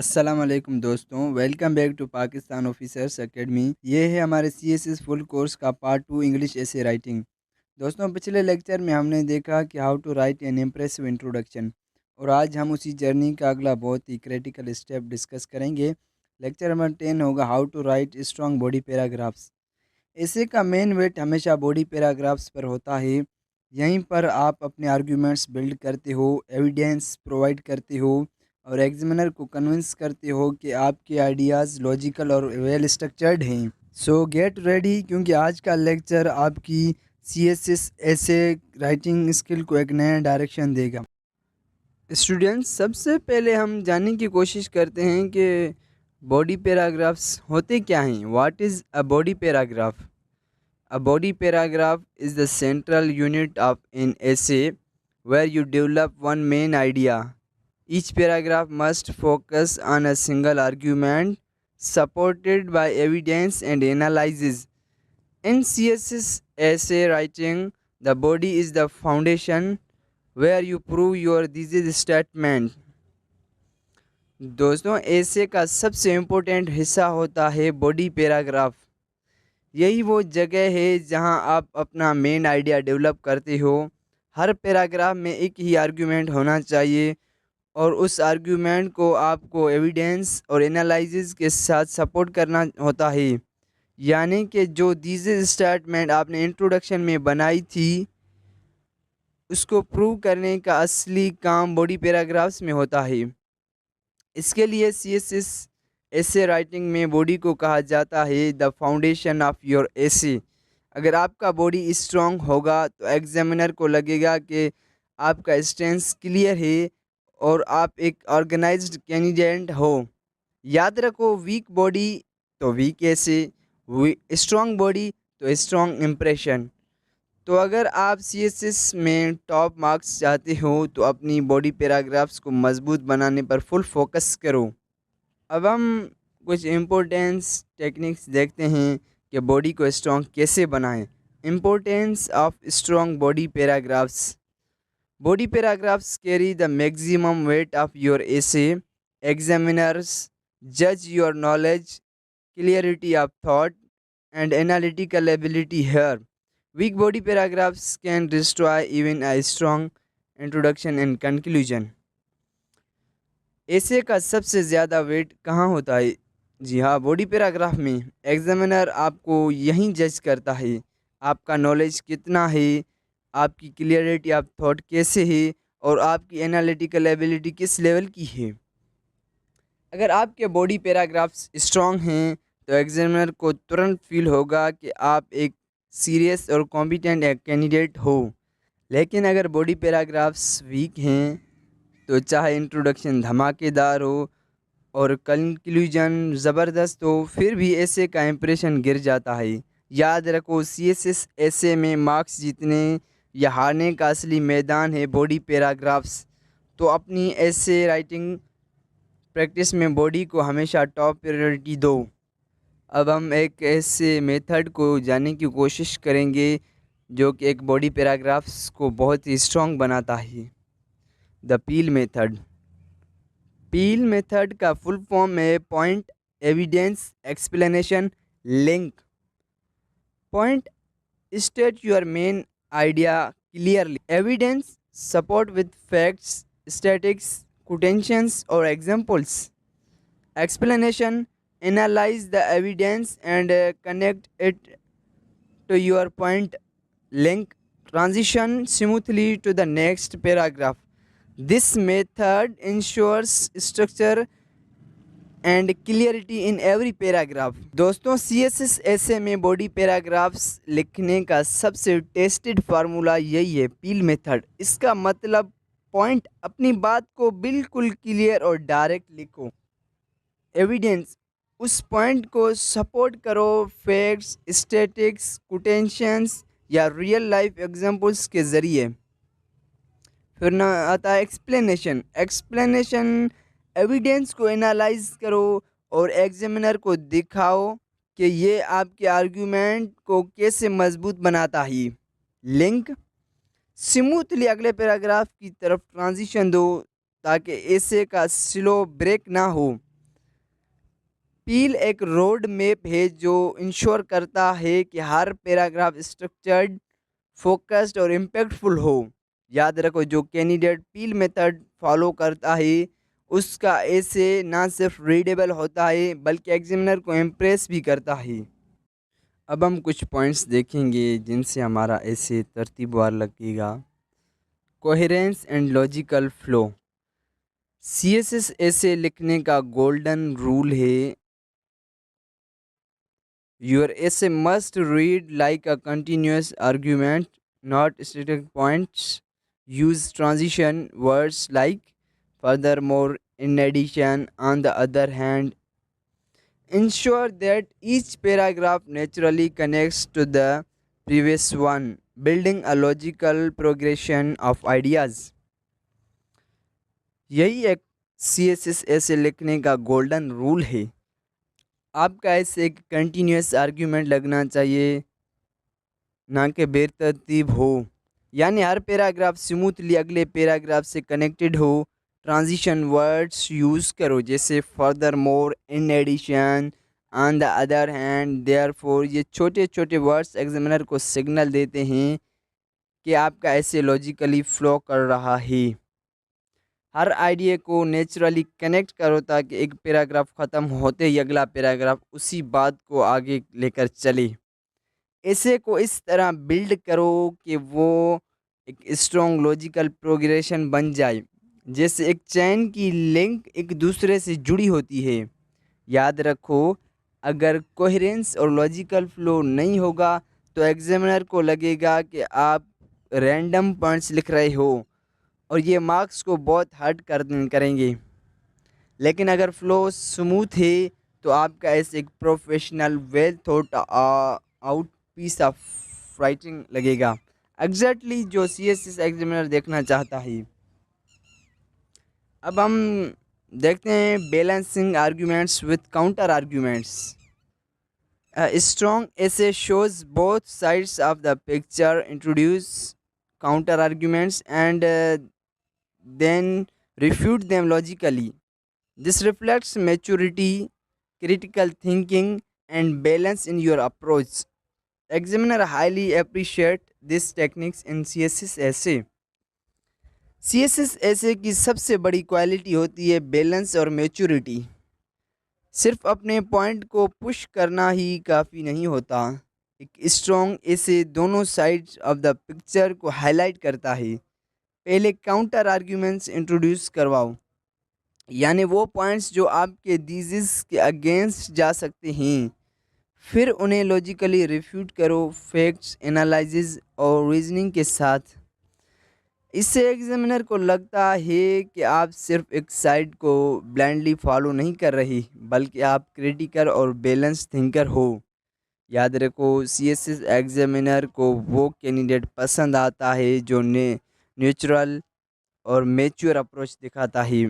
अस्सलाम वालेकुम दोस्तों, welcome back to Pakistan officers academy. ये है हमारे सीएसएस फुल कोर्स का पार्ट 2 इंग्लिश एसे राइटिंग। दोस्तों, पिछले लेक्चर में हमने देखा कि how to write an impressive introduction, और आज हम उसी जर्नी का अगला बहुत ही क्रिटिकल स्टेप डिस्कस करेंगे। लेक्चर नंबर 10 होगा how to write strong body paragraphs. Essay का मेन वेट हमेशा बॉडी पैराग्राफ्स पर होता है। यहीं पर आप अपने आर्ग्यूमेंट्स बिल्ड करते हो, एविडेंस प्रोवाइड करते हो और एग्जामिनर को कन्विंस करते हो कि आपके आइडियाज़ लॉजिकल और वेल स्ट्रक्चर्ड हैं। सो गेट रेडी, क्योंकि आज का लेक्चर आपकी सीएसएस ऐसे राइटिंग स्किल को एक नया डायरेक्शन देगा। स्टूडेंट्स, सबसे पहले हम जानने की कोशिश करते हैं कि बॉडी पैराग्राफ्स होते क्या हैं। What is a body paragraph? A body paragraph is the central unit of an essay where you develop one main idea. Each paragraph must focus on a single argument supported by evidence and analysis. In CSS essay writing, the body is the foundation where you prove your thesis statement. दोस्तों, essay का सबसे important हिस्सा होता है body paragraph. यही वो जगह है जहां आप अपना मेन आइडिया डेवलप करते हो। हर पैराग्राफ में एक ही आर्गुमेंट होना चाहिए और उस आर्गुमेंट को आपको एविडेंस और एनालिसिस के साथ सपोर्ट करना होता है। यानी कि जो थीसिस स्टेटमेंट आपने इंट्रोडक्शन में बनाई थी, उसको प्रूव करने का असली काम बॉडी पैराग्राफ्स में होता है। इसके लिए सीएसएस एसे राइटिंग में बॉडी को कहा जाता है द फाउंडेशन ऑफ योर एसे। अगर आपका बॉडी स्ट्रांग होगा तो एग्जामिनर को लगेगा कि आपका स्टेंस क्लियर है और आप एक ऑर्गेनाइज्ड कैंडिडेट हो। याद रखो, वीक बॉडी तो वीक एसे, स्ट्रांग बॉडी तो स्ट्रांग इम्प्रेशन। तो अगर आप सीएसएस में टॉप मार्क्स चाहते हो तो अपनी बॉडी पैराग्राफ्स को मजबूत बनाने पर फुल फोकस करो। अब हम कुछ इम्पोर्टेंस टेक्निक्स देखते हैं कि बॉडी को स्ट्रॉन्ग कैसे बनाएं। Importance of strong body paragraphs. Body paragraphs carry the maximum weight of your essay. Examiners जज your knowledge, clarity of thought and analytical ability here. Weak body paragraphs can destroy even a strong introduction and conclusion. Essay का सबसे ज़्यादा wait कहाँ होता है? जी हाँ, body paragraph में। Examiner आपको यहीं जज करता है, आपका नॉलेज कितना है, आपकी क्लियरिटी ऑफ थॉट कैसे है और आपकी एनालिटिकल एबिलिटी किस लेवल की है। अगर आपके बॉडी पैराग्राफ्स स्ट्रॉन्ग हैं तो एग्जामिनर को तुरंत फील होगा कि आप एक सीरियस और कॉम्पिटेंट कैंडिडेट हो। लेकिन अगर बॉडी पैराग्राफ्स वीक हैं तो चाहे इंट्रोडक्शन धमाकेदार हो और कंक्लूजन ज़बरदस्त हो, फिर भी ऐसे का इंप्रेशन गिर जाता है। याद रखो, सीएसएस ऐसे में मार्क्स जीतने या हारने का असली मैदान है बॉडी पैराग्राफ्स। तो अपनी ऐसे राइटिंग प्रैक्टिस में बॉडी को हमेशा टॉप प्रायोरिटी दो। अब हम एक ऐसे मेथड को जानने की कोशिश करेंगे जो कि एक बॉडी पैराग्राफ्स को बहुत ही स्ट्रॉन्ग बनाता है। The peel method. Peel method का फुल फॉर्म है point, evidence, explanation, link. Point, state your main idea clearly. Evidence, support with facts, statics, quotations or examples. Explanation, analyze the evidence and connect it to your point. Link, transition smoothly to the next paragraph. This method ensures structure and clarity in every paragraph. दोस्तों, CSS ऐसे में body paragraphs लिखने का सबसे tested formula यही है, पील method. इसका मतलब पॉइंट, अपनी बात को बिल्कुल क्लियर और डायरेक्ट लिखो। एविडेंस, उस पॉइंट को सपोर्ट करो फैक्ट्स, स्टैटिक्स, कोटेशंस या रियल लाइफ एग्जांपल्स के ज़रिए। फिर ना आता है एक्सप्लेनेशन। एक्सप्लेनेशन, एविडेंस को एनालाइज करो और एग्जामिनर को दिखाओ कि ये आपके आर्गुमेंट को कैसे मजबूत बनाता है। लिंक, स्मूथली अगले पैराग्राफ की तरफ ट्रांजिशन दो ताकि ऐसे का स्लो ब्रेक ना हो। पील एक रोड मैप है जो इंश्योर करता है कि हर पैराग्राफ स्ट्रक्चर्ड, फोकस्ड और इम्पैक्टफुल हो। याद रखो, जो कैंडिडेट पील मेथड फॉलो करता है उसका ऐसे ना सिर्फ रीडेबल होता है बल्कि एग्जामिनर को इम्प्रेस भी करता है। अब हम कुछ पॉइंट्स देखेंगे जिनसे हमारा ऐसे तरतीबवार लगेगा। Coherence and logical flow. CSS ऐसे लिखने का गोल्डन रूल है। Your essay must read like a continuous argument, not static points. Use transition words like furthermore, in addition, on the other hand. Ensure that each paragraph naturally connects to the previous one, building a logical progression of ideas. यही एक CSS ऐसे लिखने का golden rule है। आपका ऐसे एक continuous argument लगना चाहिए, ना कि बेतरतीब हो। यानी हर पैराग्राफ स्मूथली अगले पैराग्राफ से कनेक्टेड हो। ट्रांजिशन वर्ड्स यूज़ करो जैसे furthermore, in addition, on the other hand, therefore. ये छोटे छोटे वर्ड्स एग्जामिनर को सिग्नल देते हैं कि आपका ऐसे लॉजिकली फ्लो कर रहा है। हर आइडिया को नेचुरली कनेक्ट करो ताकि एक पैराग्राफ ख़त्म होते ही अगला पैराग्राफ उसी बात को आगे लेकर चले। ऐसे को इस तरह बिल्ड करो कि वो एक स्ट्रॉन्ग लॉजिकल प्रोग्रेशन बन जाए, जैसे एक चैन की लिंक एक दूसरे से जुड़ी होती है। याद रखो, अगर कोहेरेंस और लॉजिकल फ्लो नहीं होगा तो एग्जामिनर को लगेगा कि आप रैंडम पॉइंट्स लिख रहे हो और ये मार्क्स को बहुत हर्ट करेंगे। लेकिन अगर फ्लो स्मूथ है तो आपका ऐसे एक professional well thought out piece of writing लगेगा। एग्जैक्टली जो सीएसएस एग्जामिनर देखना चाहता है। अब हम देखते हैं balancing arguments with counter arguments. Strong essay shows both sides of the picture, introduce counter arguments and then refute them logically. This reflects maturity, critical thinking, and balance in your approach. Examiner highly appreciate these techniques in CSS essay. CSS essay की सबसे बड़ी quality होती है balance और maturity. सिर्फ अपने point को push करना ही काफ़ी नहीं होता। एक स्ट्रॉन्ग essay दोनों साइड्स ऑफ द पिक्चर को हाईलाइट करता है। पहले काउंटर आर्ग्यूमेंट्स इंट्रोड्यूस करवाओ, यानी वो पॉइंट्स जो आपके थीसिस के अगेंस्ट जा सकते हैं। फिर उन्हें लॉजिकली रिफ्यूट करो फैक्ट्स, एनालिसिस और रीजनिंग के साथ। इससे एग्जामिनर को लगता है कि आप सिर्फ एक साइड को ब्लाइंडली फॉलो नहीं कर रही बल्कि आप क्रिटिकल और बैलेंस थिंकर हो। याद रखो, सीएसएस एग्जामिनर को वो कैंडिडेट पसंद आता है जो नेचुरल और मैच्योर अप्रोच दिखाता है।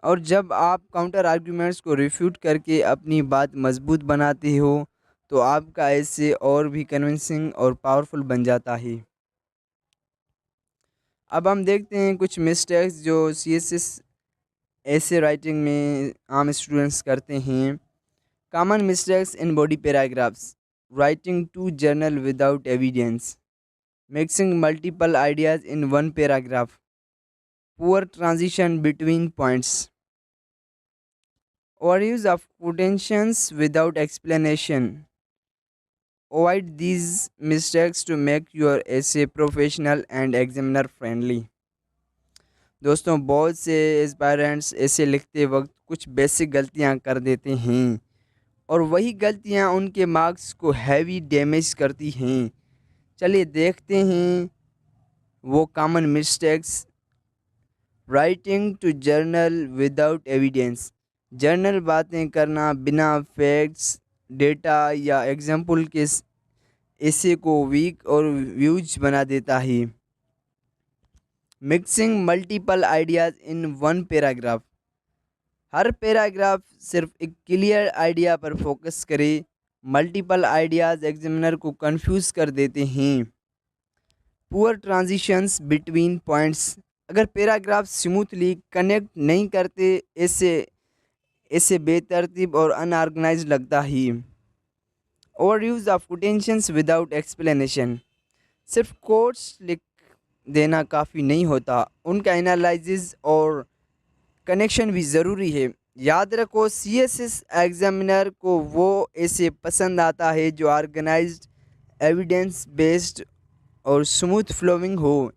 और जब आप काउंटर आर्ग्यूमेंट्स को रिफ्यूट करके अपनी बात मजबूत बनाते हो तो आपका ऐसे और भी कन्विंसिंग और पावरफुल बन जाता है। अब हम देखते हैं कुछ मिस्टेक्स जो सीएसएस ऐसे राइटिंग में आम स्टूडेंट्स करते हैं। Common mistakes in body paragraphs: writing too general without evidence, mixing multiple ideas in one paragraph, poor transition between points, overuse of quotations without explanation. Avoid these mistakes to make your essay professional and examiner friendly. दोस्तों, बहुत से aspirants ऐसे लिखते वक्त कुछ basic गलतियां कर देते हैं और वही गलतियां उनके मार्क्स को हैवी डैमेज करती हैं। चलिए देखते हैं वो common mistakes. Writing too general without evidence: general बातें करना बिना फैक्ट्स, डेटा या एग्जाम्पल के ऐसे को वीक और व्यूज बना देता है। Mixing multiple ideas in one paragraph: हर पैराग्राफ सिर्फ एक क्लियर आइडिया पर फोकस करे। मल्टीपल आइडियाज़ एग्जामिनर को कंफ्यूज कर देते हैं। पुअर ट्रांजिशंस बिटवीन पॉइंट्स: अगर पैराग्राफ स्मूथली कनेक्ट नहीं करते, ऐसे ऐसे बेतरतीब और अनऑर्गेनाइज लगता ही। Over use of quotations without explanation, सिर्फ कोट्स लिख देना काफ़ी नहीं होता, उनका एनालिसिस और कनेक्शन भी ज़रूरी है। याद रखो, सीएसएस एग्जामिनर को वो ऐसे पसंद आता है जो ऑर्गेनाइज्ड, एविडेंस बेस्ड और स्मूथ फ्लोइंग हो।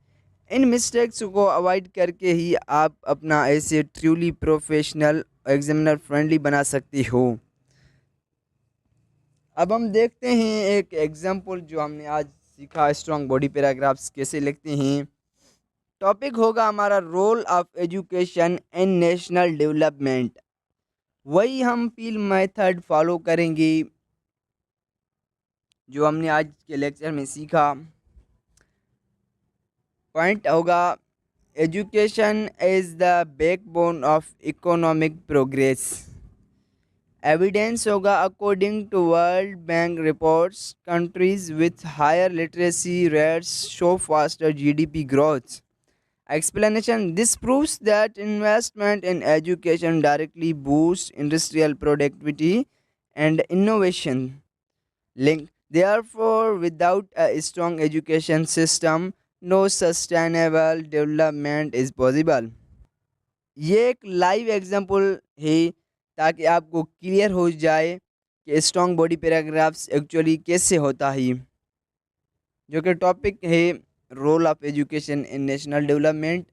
इन मिस्टेक्स को अवॉइड करके ही आप अपना ऐसे ट्रूली प्रोफेशनल एग्जामिनर फ्रेंडली बना सकती हो। अब हम देखते हैं एक एग्जाम्पल जो हमने आज सीखा, स्ट्रॉन्ग बॉडी पैराग्राफ्स कैसे लिखते हैं। टॉपिक होगा हमारा role of education in national development. वही हम पील मेथड फॉलो करेंगे जो हमने आज के लेक्चर में सीखा। पॉइंट होगा education is the backbone of economic progress. Evidence होगा according to World Bank reports, countries with higher literacy rates show faster GDP growth. Explanation: this proves that investment in education directly boosts industrial productivity and innovation. Link: therefore, without a strong education system, no sustainable development is possible. ये एक live example है ताकि आपको clear हो जाए कि strong body paragraphs actually कैसे होता है, जो कि टॉपिक है role of education in national development.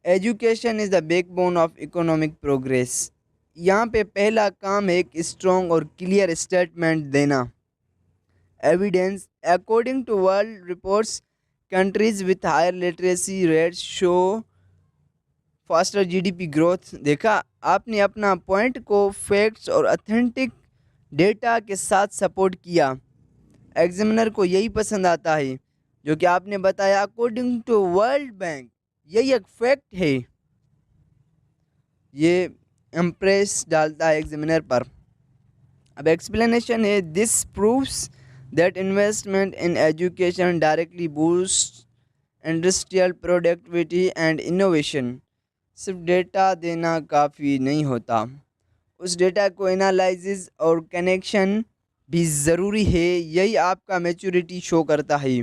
Education is the backbone of economic progress. यहाँ पे पहला काम है एक स्ट्रॉन्ग और क्लियर स्टेटमेंट देना। Evidence: according to world reports, countries with higher literacy rates show faster GDP growth. देखा, आपने अपना पॉइंट को फैक्ट्स और ऑथेंटिक डेटा के साथ सपोर्ट किया। एग्जामिनर को यही पसंद आता है जो कि आपने बताया अकॉर्डिंग टू वर्ल्ड बैंक, यही एक फैक्ट है। ये इम्प्रेस डालता है एग्जामिनर पर। अब एक्सप्लेनेशन है, this proves that investment in education directly boost industrial productivity and innovation. सिर्फ डेटा देना काफ़ी नहीं होता, उस डेटा को एनालिसिस और कनेक्शन भी ज़रूरी है। यही आपका मैच्योरिटी शो करता है।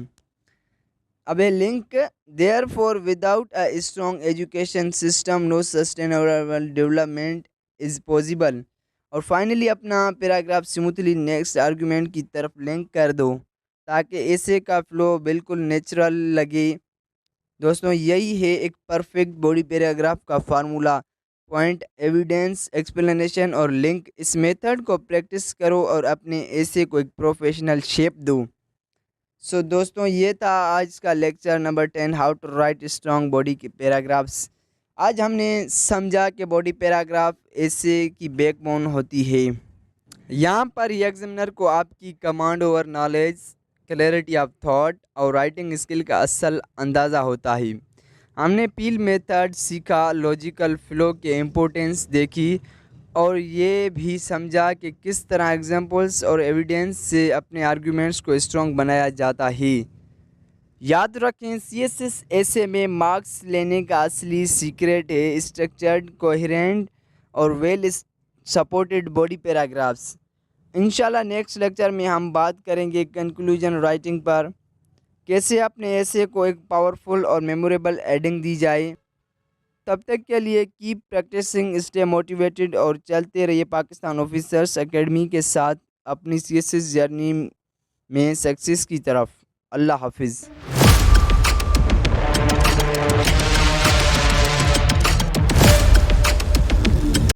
अब a link: therefore without a strong education system no sustainable development is possible. और फाइनली अपना पैराग्राफ स्मूथली नेक्स्ट आर्गूमेंट की तरफ लिंक कर दो ताकि ऐसे का फ्लो बिल्कुल नेचुरल लगे। दोस्तों, यही है एक परफेक्ट बॉडी पैराग्राफ का फार्मूला। पॉइंट, एविडेंस, एक्सप्लेनेशन और लिंक। इस मेथड को प्रैक्टिस करो और अपने ऐसे को एक प्रोफेशनल शेप दो। सो दोस्तों, ये था आज का lecture number 10, how to write strong body के पैराग्राफ्स। आज हमने समझा कि बॉडी पैराग्राफ ऐसे की बैकबोन होती है। यहाँ पर एग्जामिनर को आपकी command over knowledge, clarity of thought और राइटिंग स्किल का असल अंदाज़ा होता है। हमने पील मेथड सीखा, लॉजिकल फ्लो के इम्पोर्टेंस देखी और ये भी समझा कि किस तरह एग्जांपल्स और एविडेंस से अपने आर्गुमेंट्स को स्ट्रॉन्ग बनाया जाता है। याद रखें, सीएसएस ऐसे में मार्क्स लेने का असली सीक्रेट है स्ट्रक्चर्ड, कोहेरेंट और वेल सपोर्टेड बॉडी पैराग्राफ्स। इंशाल्लाह नेक्स्ट लेक्चर में हम बात करेंगे कंक्लूजन राइटिंग पर, कैसे अपने ऐसे को एक पावरफुल और मेमोरेबल एडिंग दी जाए। तब तक के लिए कीप प्रैक्टिसिंग, स्टे मोटिवेटेड और चलते रहिए पाकिस्तान ऑफिसर्स एकेडमी के साथ अपनी सीएसएस जर्नी में सक्सेस की तरफ। अल्लाह हाफिज़।